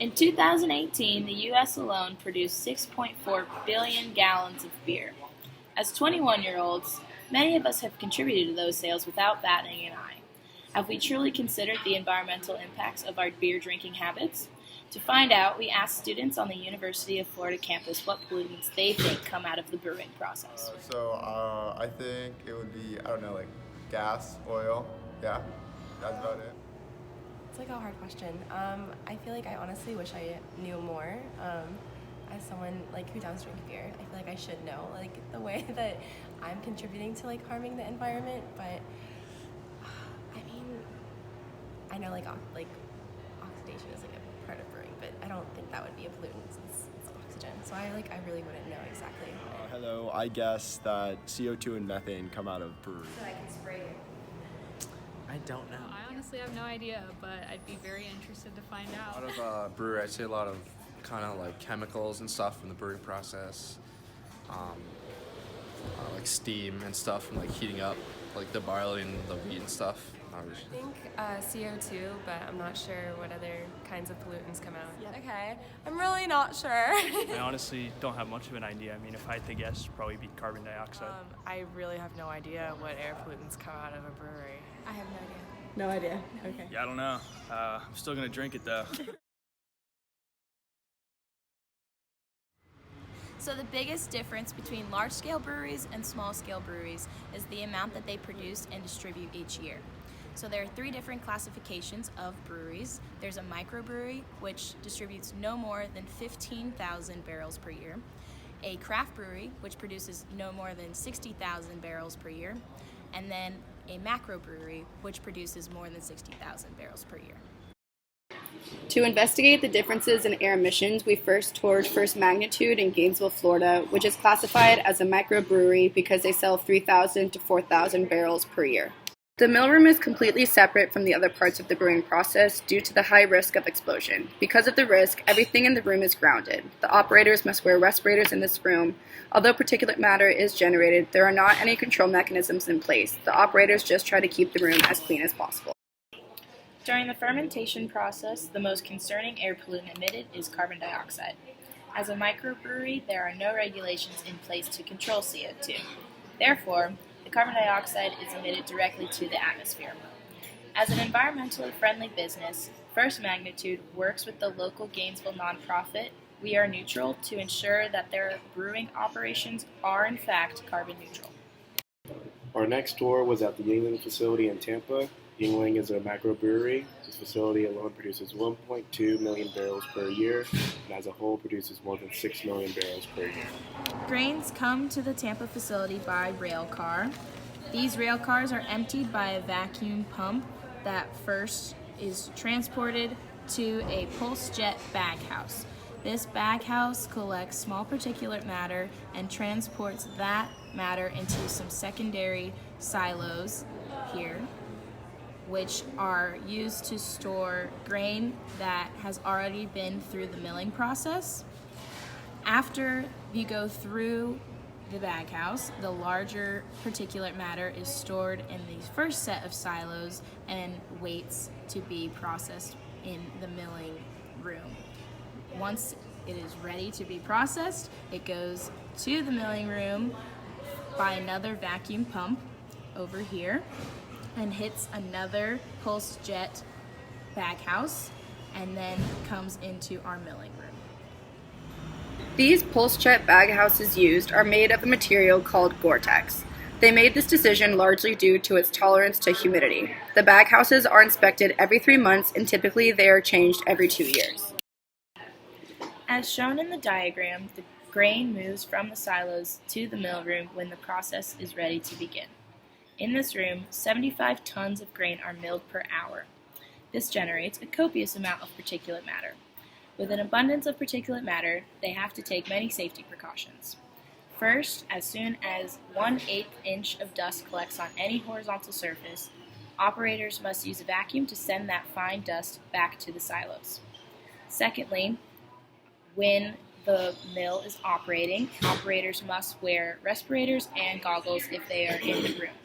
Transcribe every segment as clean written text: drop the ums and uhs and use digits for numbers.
In 2018, the U.S. alone produced 6.4 billion gallons of beer. As 21-year-olds, many of us have contributed to those sales without batting an eye. Have we truly considered the environmental impacts of our beer drinking habits? To find out, we asked students on the University of Florida campus what pollutants they think come out of the brewing process. I think it would be, I don't know, like gas, oil. Yeah, that's about it. It's like a hard question. I feel like I honestly wish I knew more. As someone who does drink beer, I feel like I should know the way that I'm contributing to harming the environment. But I mean, I know oxidation is a part of brewing, but I don't think that would be a pollutant since it's oxygen. So I really wouldn't know exactly. Hello, I guess that CO2 and methane come out of breweries. So I can spray it. I don't know. I honestly have no idea, but I'd be very interested to find out. A lot of brewery, I'd say a lot of kind of chemicals and stuff from the brewing process, steam and stuff from heating up the barley and the wheat and stuff. I think CO2, but I'm not sure what other kinds of pollutants come out. Yep. Okay, I'm really not sure. I honestly don't have much of an idea. I mean, if I had to guess, it'd probably be carbon dioxide. I really have no idea what air pollutants come out of a brewery. I have no idea. No idea. Okay. Yeah, I don't know. I'm still gonna drink it though. So the biggest difference between large-scale breweries and small-scale breweries is the amount that they produce and distribute each year. So there are 3 different classifications of breweries. There's a microbrewery, which distributes no more than 15,000 barrels per year, a craft brewery, which produces no more than 60,000 barrels per year, and then a macro brewery, which produces more than 60,000 barrels per year. To investigate the differences in air emissions, we first toured First Magnitude in Gainesville, Florida, which is classified as a microbrewery because they sell 3,000 to 4,000 barrels per year. The mill room is completely separate from the other parts of the brewing process due to the high risk of explosion. Because of the risk, everything in the room is grounded. The operators must wear respirators in this room. Although particulate matter is generated, there are not any control mechanisms in place. The operators just try to keep the room as clean as possible. During the fermentation process, the most concerning air pollutant emitted is carbon dioxide. As a microbrewery, there are no regulations in place to control CO2. Therefore, the carbon dioxide is emitted directly to the atmosphere. As an environmentally friendly business, First Magnitude works with the local Gainesville nonprofit We Are Neutral to ensure that their brewing operations are in fact carbon neutral. Our next tour was at the Yingling facility in Tampa. Yingling is a microbrewery. This facility alone produces 1.2 million barrels per year, and as a whole produces more than 6 million barrels per year. Grains come to the Tampa facility by rail car. These rail cars are emptied by a vacuum pump that first is transported to a pulse jet baghouse. This baghouse collects small particulate matter and transports that matter into some secondary silos here, which are used to store grain that has already been through the milling process. After you go through the baghouse, the larger particulate matter is stored in the first set of silos and waits to be processed in the milling room. Once it is ready to be processed, it goes to the milling room by another vacuum pump over here and hits another pulse jet baghouse and then comes into our milling room. These pulse jet baghouses used are made of a material called Gore-Tex. They made this decision largely due to its tolerance to humidity. The baghouses are inspected every 3 months and typically they are changed every 2 years. As shown in the diagram, the grain moves from the silos to the mill room when the process is ready to begin. In this room, 75 tons of grain are milled per hour. This generates a copious amount of particulate matter. With an abundance of particulate matter, they have to take many safety precautions. First, as soon as 1/8 inch of dust collects on any horizontal surface, operators must use a vacuum to send that fine dust back to the silos. Secondly, when the mill is operating, operators must wear respirators and goggles if they are in the room.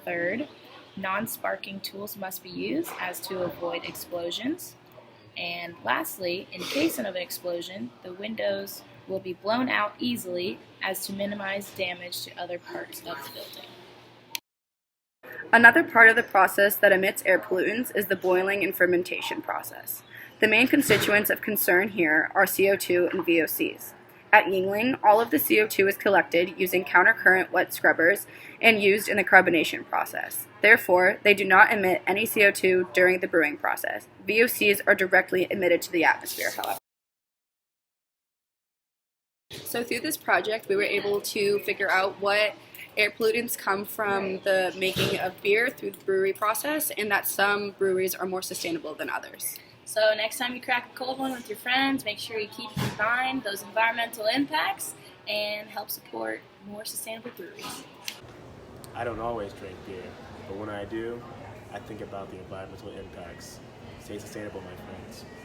Third, non-sparking tools must be used as to avoid explosions. And lastly, in case of an explosion, the windows will be blown out easily as to minimize damage to other parts of the building. Another part of the process that emits air pollutants is the boiling and fermentation process. The main constituents of concern here are CO2 and VOCs. At Yingling, all of the CO2 is collected using countercurrent wet scrubbers and used in the carbonation process. Therefore, they do not emit any CO2 during the brewing process. VOCs are directly emitted to the atmosphere, however. So through this project, we were able to figure out what air pollutants come from the making of beer through the brewery process, and that some breweries are more sustainable than others. So next time you crack a cold one with your friends, make sure you keep in mind those environmental impacts and help support more sustainable breweries. I don't always drink beer, but when I do, I think about the environmental impacts. Stay sustainable, my friends.